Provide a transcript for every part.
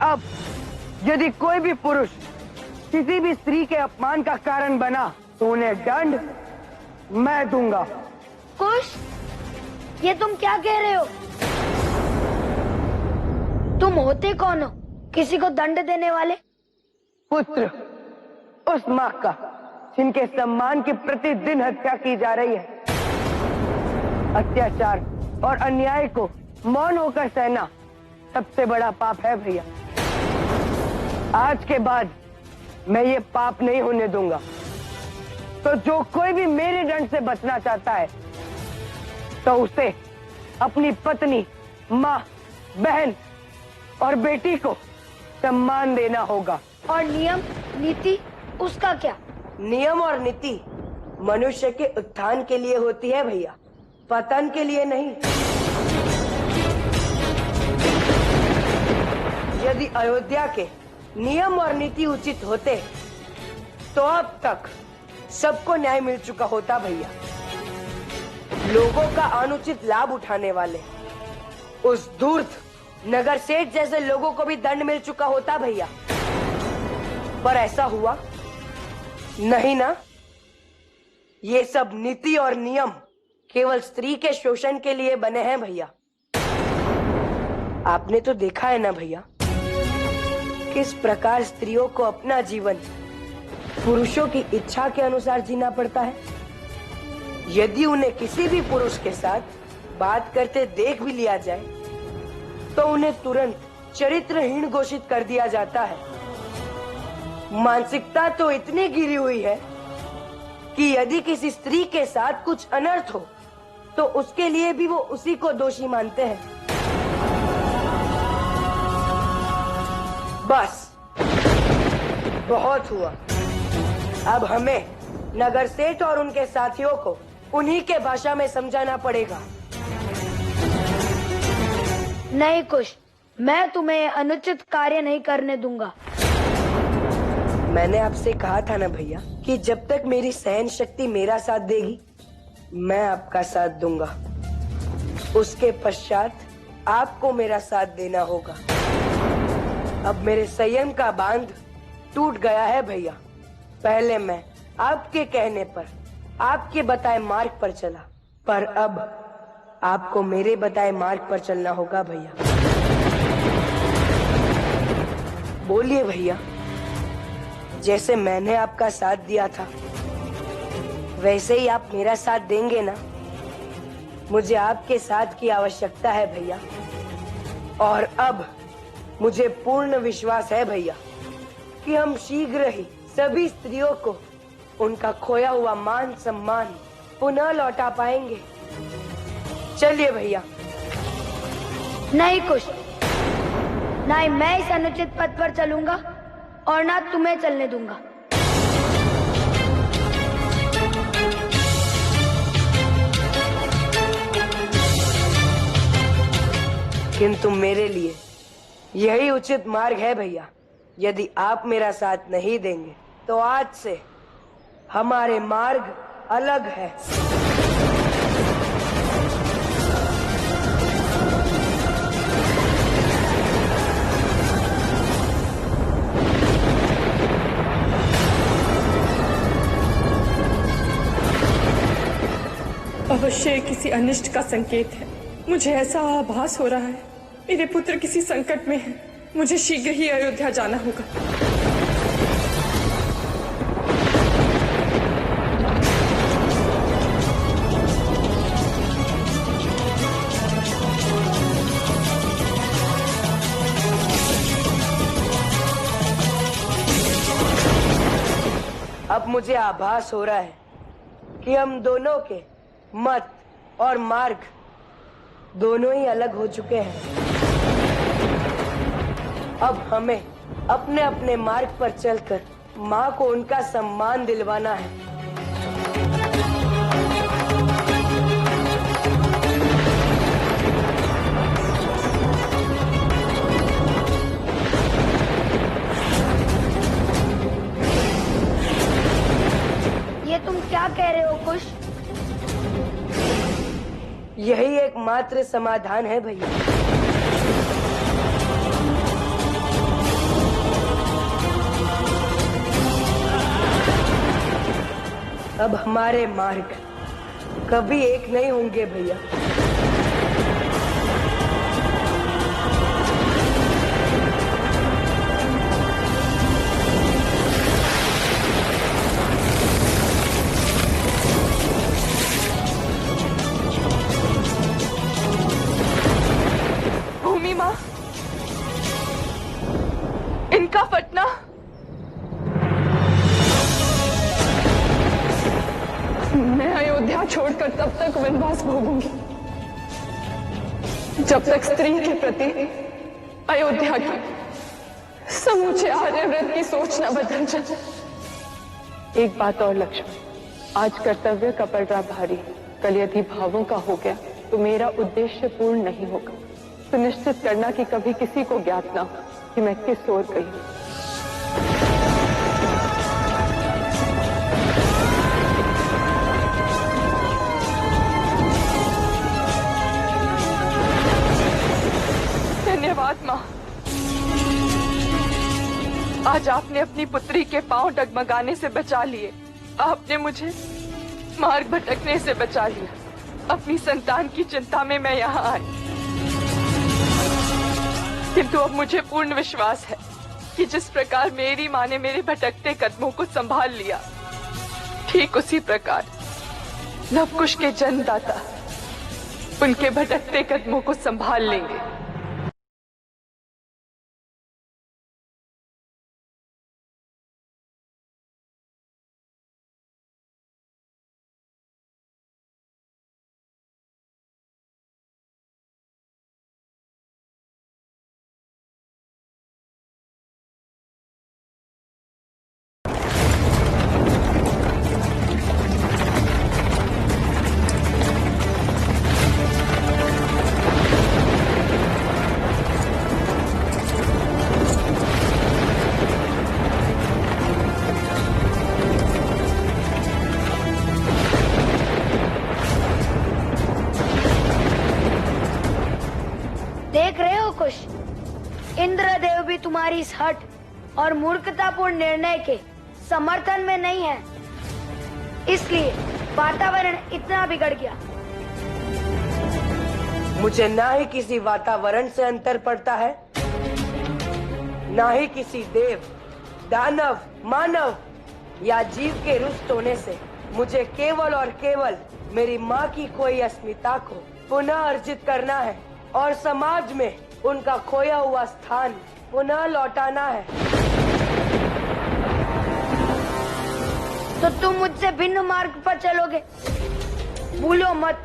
अब यदि कोई भी पुरुष किसी भी स्त्री के अपमान का कारण बना तो उन्हें दंड मैं दूंगा। कुश, ये तुम क्या कह रहे हो? तुम होते कौन हो किसी को दंड देने वाले? पुत्र उस मां का जिनके सम्मान की प्रतिदिन हत्या की जा रही है। अत्याचार और अन्याय को मौन होकर सहना सबसे बड़ा पाप है भैया। आज के बाद मैं ये पाप नहीं होने दूंगा। तो जो कोई भी मेरे दंड से बचना चाहता है तो उसे अपनी पत्नी, माँ, बहन और बेटी को सम्मान देना होगा। और नियम नीति उसका क्या? नियम और नीति मनुष्य के उत्थान के लिए होती है भैया, पतन के लिए नहीं। यदि अयोध्या के नियम और नीति उचित होते तो अब तक सबको न्याय मिल चुका होता भैया। लोगों का अनुचित लाभ उठाने वाले उस धूर्त नगर सेठ जैसे लोगों को भी दंड मिल चुका होता भैया। पर ऐसा हुआ नहीं ना। ये सब नीति और नियम केवल स्त्री के शोषण के लिए बने हैं भैया। आपने तो देखा है ना भैया, किस प्रकार स्त्रियों को अपना जीवन पुरुषों की इच्छा के अनुसार जीना पड़ता है। यदि उन्हें किसी भी पुरुष के साथ बात करते देख भी लिया जाए तो उन्हें तुरंत चरित्रहीन घोषित कर दिया जाता है। मानसिकता तो इतनी गिरी हुई है कि यदि किसी स्त्री के साथ कुछ अनर्थ हो तो उसके लिए भी वो उसी को दोषी मानते हैं। बस बहुत हुआ। अब हमें नगर सेठ और उनके साथियों को उन्हीं के भाषा में समझाना पड़ेगा। नहीं कुश, मैं तुम्हें अनुचित कार्य नहीं करने दूंगा। मैंने आपसे कहा था ना भैया कि जब तक मेरी सहन शक्ति मेरा साथ देगी मैं आपका साथ दूंगा। उसके पश्चात आपको मेरा साथ देना होगा। अब मेरे संयम का बांध टूट गया है भैया। पहले मैं आपके कहने पर आपके बताए मार्ग पर चला, पर अब आपको मेरे बताए मार्ग पर चलना होगा भैया। बोलिए भैया, जैसे मैंने आपका साथ दिया था वैसे ही आप मेरा साथ देंगे ना? मुझे आपके साथ की आवश्यकता है भैया। और अब मुझे पूर्ण विश्वास है भैया कि हम शीघ्र ही सभी स्त्रियों को उनका खोया हुआ मान सम्मान पुनः लौटा पाएंगे। चलिए भैया। नहीं कुश, ना ही मैं इस अनुचित पथ पर चलूंगा और ना तुम्हें चलने दूंगा। किंतु मेरे लिए यही उचित मार्ग है भैया। यदि आप मेरा साथ नहीं देंगे तो आज से हमारे मार्ग अलग है। अवश्य किसी अनिष्ट का संकेत है। मुझे ऐसा आभास हो रहा है मेरे पुत्र किसी संकट में है। मुझे शीघ्र ही अयोध्या जाना होगा। अब मुझे आभास हो रहा है कि हम दोनों के मत और मार्ग दोनों ही अलग हो चुके हैं। अब हमें अपने अपने मार्ग पर चलकर माँ को उनका सम्मान दिलवाना है। ये तुम क्या कह रहे हो कुश? यही एकमात्र समाधान है भैया। अब हमारे मार्ग कभी एक नहीं होंगे भैया। भूमि माँ, इनका फटना मैं अयोध्या छोड़कर तब तक वनवास भोगूंगी जब तक स्त्री के प्रति अयोध्या की समूचे आर्यव्रत की सोच न बदल जाए। एक बात और लक्ष्मण, आज कर्तव्य का पड़ रहा भारी, कल यदि भावों का हो गया तो मेरा उद्देश्य पूर्ण नहीं होगा। सुनिश्चित करना कि कभी किसी को ज्ञात ना हो कि मैं किस ओर गई हूं। धन्यवाद माँ। आज आपने अपनी पुत्री के पांव डगमगाने से बचा लिए। आपने मुझे मार्ग भटकने से बचा लिया। अपनी संतान की चिंता में मैं यहाँ आई, किंतु अब मुझे पूर्ण विश्वास है कि जिस प्रकार मेरी माँ ने मेरे भटकते कदमों को संभाल लिया, ठीक उसी प्रकार लवकुश के जन्मदाता उनके भटकते कदमों को संभाल लेंगे। देख रहे हो कुश, इंद्रदेव भी तुम्हारी इस हठ और मूर्खतापूर्ण निर्णय के समर्थन में नहीं है, इसलिए वातावरण इतना बिगड़ गया। मुझे ना ही किसी वातावरण से अंतर पड़ता है, ना ही किसी देव, दानव, मानव या जीव के रुष्ट होने से। मुझे केवल और केवल मेरी माँ की खोई अस्मिता को पुनः अर्जित करना है और समाज में उनका खोया हुआ स्थान पुनः लौटाना है। तो तुम मुझसे भिन्न मार्ग पर चलोगे। भूलो मत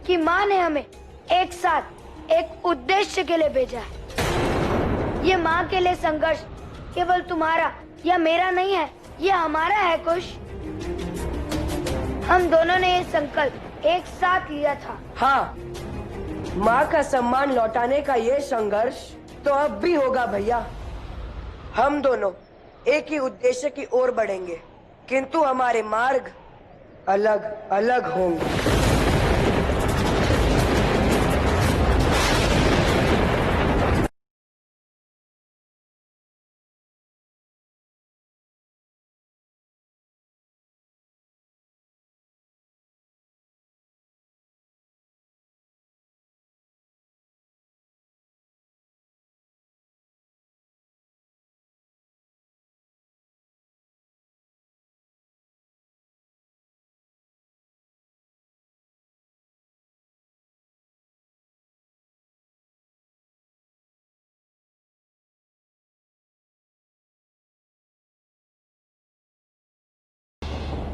कि माँ ने हमें एक साथ एक उद्देश्य के लिए भेजा है। ये माँ के लिए संघर्ष केवल तुम्हारा या मेरा नहीं है, ये हमारा है कुश। हम दोनों ने ये संकल्प एक साथ लिया था। हाँ, माँ का सम्मान लौटाने का ये संघर्ष तो अब भी होगा भैया। हम दोनों एक ही उद्देश्य की ओर बढ़ेंगे, किंतु हमारे मार्ग अलग अलग होंगे।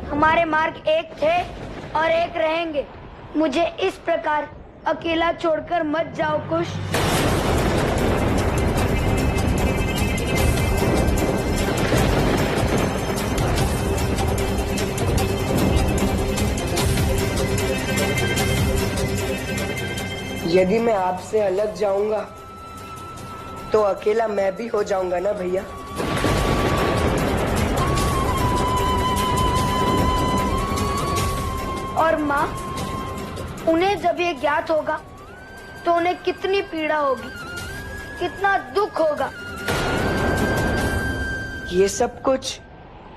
हमारे मार्ग एक थे और एक रहेंगे। मुझे इस प्रकार अकेला छोड़कर मत जाओ कुश। यदि मैं आपसे अलग जाऊंगा तो अकेला मैं भी हो जाऊंगा ना भैया। और माँ, उन्हें जब ये ज्ञात होगा तो उन्हें कितनी पीड़ा होगी, कितना दुख होगा। ये सब कुछ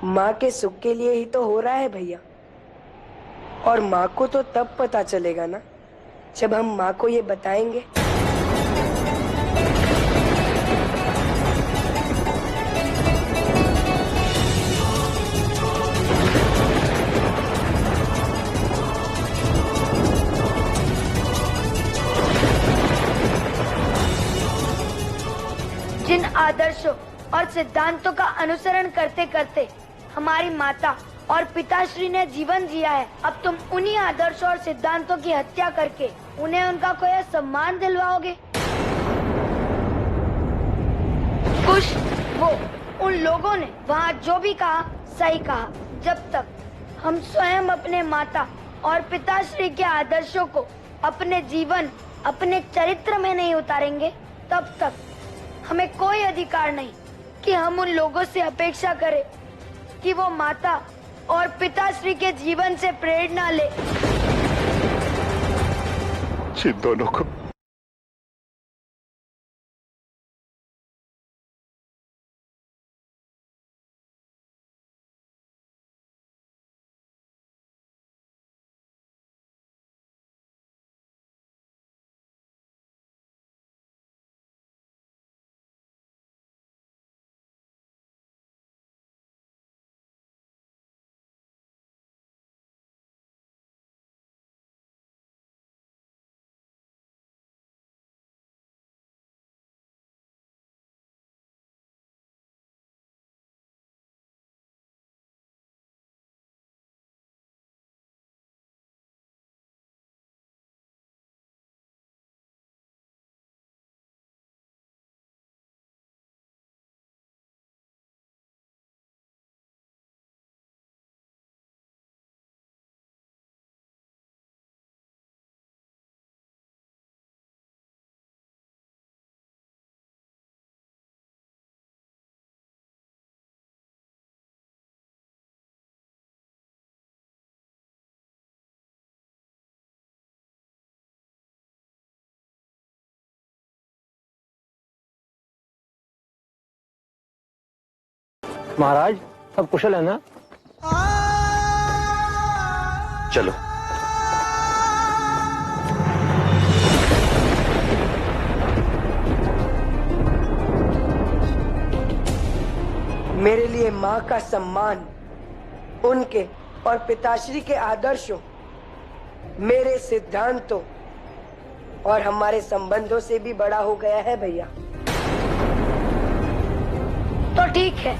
माँ के सुख के लिए ही तो हो रहा है भैया। और माँ को तो तब पता चलेगा ना जब हम माँ को ये बताएंगे। जिन आदर्शों और सिद्धांतों का अनुसरण करते करते हमारी माता और पिताश्री ने जीवन जिया है, अब तुम उन्हीं आदर्शों और सिद्धांतों की हत्या करके उन्हें उनका कोई सम्मान दिलवाओगे? कुछ वो उन लोगों ने वहाँ जो भी कहा सही कहा। जब तक हम स्वयं अपने माता और पिताश्री के आदर्शों को अपने जीवन, अपने चरित्र में नहीं उतारेंगे, तब तक हमें कोई अधिकार नहीं कि हम उन लोगों से अपेक्षा करें कि वो माता और पिताश्री के जीवन से प्रेरणा ले। जिन दोनों को महाराज सब कुशल है ना? चलो। मेरे लिए माँ का सम्मान उनके और पिताश्री के आदर्शों, मेरे सिद्धांतों और हमारे संबंधों से भी बड़ा हो गया है भैया। तो ठीक है,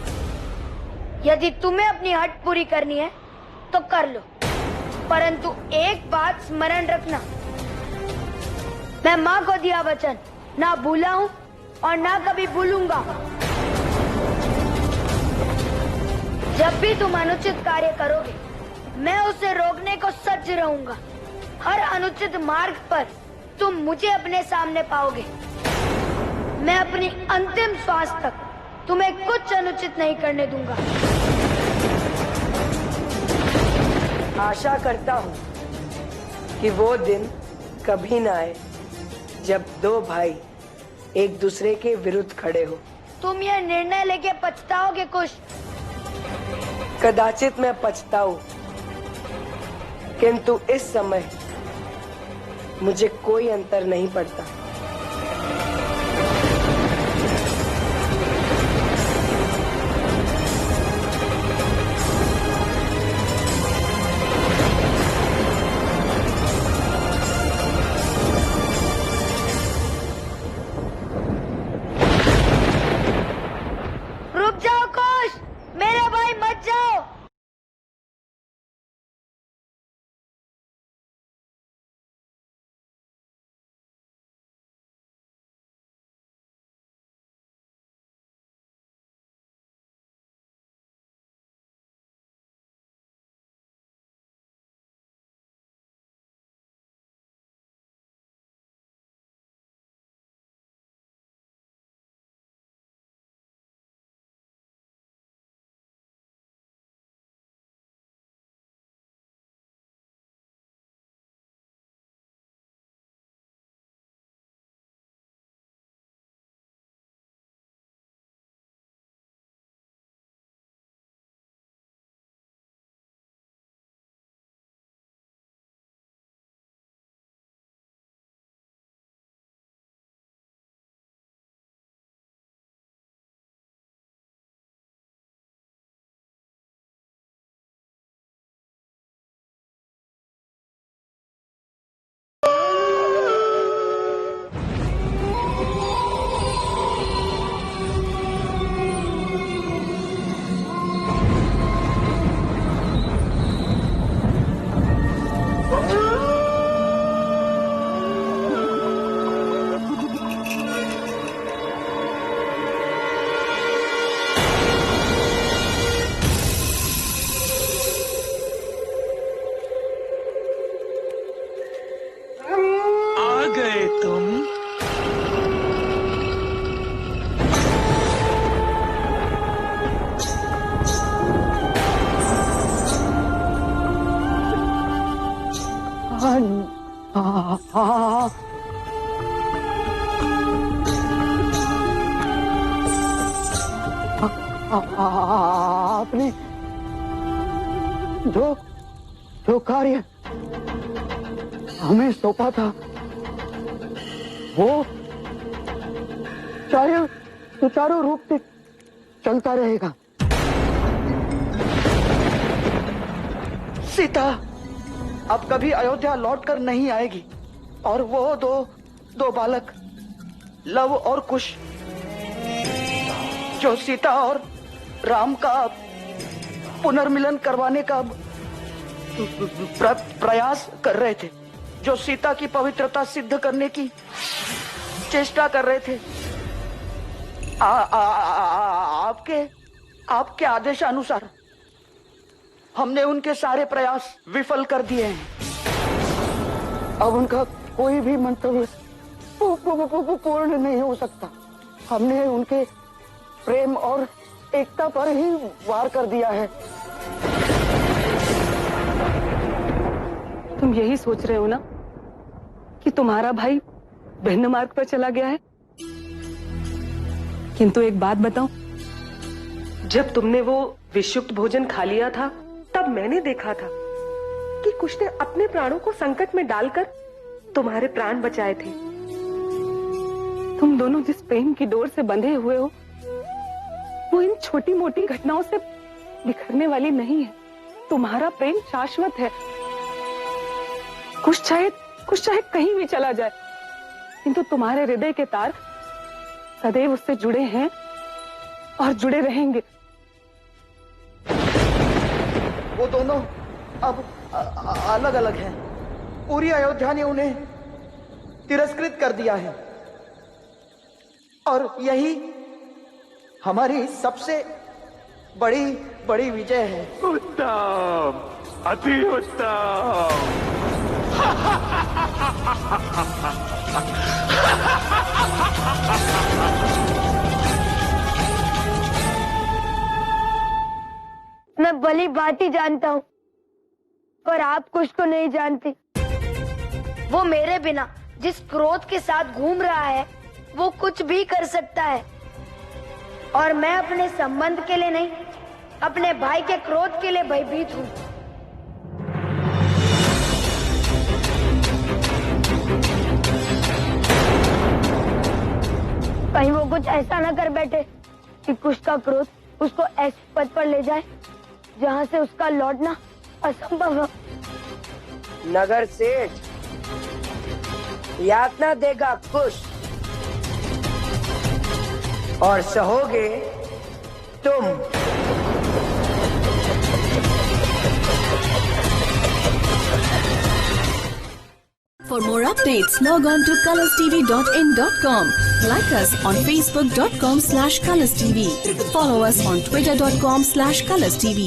यदि तुम्हें अपनी हट पूरी करनी है तो कर लो, परंतु एक बात स्मरण रखना, मैं माँ को दिया वचन ना भूला हूँ और ना कभी भूलूंगा। जब भी तुम अनुचित कार्य करोगे, मैं उसे रोकने को सज्ज रहूंगा। हर अनुचित मार्ग पर तुम मुझे अपने सामने पाओगे। मैं अपनी अंतिम श्वास तक तुम्हें कुछ अनुचित नहीं करने दूंगा। आशा करता हूँ कि वो दिन कभी ना आए जब दो भाई एक दूसरे के विरुद्ध खड़े हो। तुम यह निर्णय लेके पछताओगे कुछ। कदाचित मैं पछताऊं, किंतु इस समय मुझे कोई अंतर नहीं पड़ता। रुक जाओ कोश, मेरे भाई मत जाओ। गए तुम। आपने जो जो कार्य हमें सौंपा था वो चाहे सुचारू रूप से चलता रहेगा। सीता अब कभी अयोध्या लौटकर नहीं आएगी और वो दो बालक लव और कुश जो सीता और राम का पुनर्मिलन करवाने का प्रयास कर रहे थे, जो सीता की पवित्रता सिद्ध करने की चेष्टा कर रहे थे, आपके आदेशानुसार हमने उनके सारे प्रयास विफल कर दिए हैं। अब उनका कोई भी मंतव्य पूर्ण नहीं हो सकता। हमने उनके प्रेम और एकता पर ही वार कर दिया है। तुम यही सोच रहे हो ना कि तुम्हारा भाई भिन्न मार्ग पर चला गया है? किंतु एक बात बताऊं, जब तुमने वो विषयुक्त भोजन खा लिया था तब मैंने देखा था कि कुछ ने अपने प्राणों को संकट में डालकर तुम्हारे प्राण बचाए थे। तुम दोनों जिस प्रेम की डोर से बंधे हुए हो वो इन छोटी मोटी घटनाओं से बिखरने वाली नहीं है। तुम्हारा प्रेम शाश्वत है। कुछ चाहे कहीं भी चला जाए, किंतु तुम्हारे हृदय के तार सदैव उससे जुड़े हैं और जुड़े रहेंगे। वो दोनों अब अलग अलग हैं। पूरी अयोध्या ने उन्हें तिरस्कृत कर दिया है और यही हमारी सबसे बड़ी विजय है। उत्तम, अति उत्तम। मैं भली भांति जानता हूँ, पर आप कुछ को नहीं जानते। वो मेरे बिना जिस क्रोध के साथ घूम रहा है वो कुछ भी कर सकता है, और मैं अपने संबंध के लिए नहीं, अपने भाई के क्रोध के लिए भयभीत हूँ। कहीं वो कुछ ऐसा न कर बैठे कि कुछ का क्रोध उसको ऐसे पद पर ले जाए जहाँ से उसका लौटना असंभव हो। नगर सेठ यातना देगा कुश और सहोगे तुम। For more updates, log on to colorstv.in.com. Like us on facebook.com/colorstv. Follow us on twitter.com/colorstv.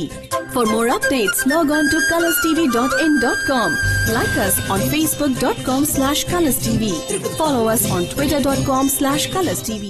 For more updates, log on to colorstv.in.com. Like us on facebook.com/colorstv. Follow us on twitter.com/colorstv.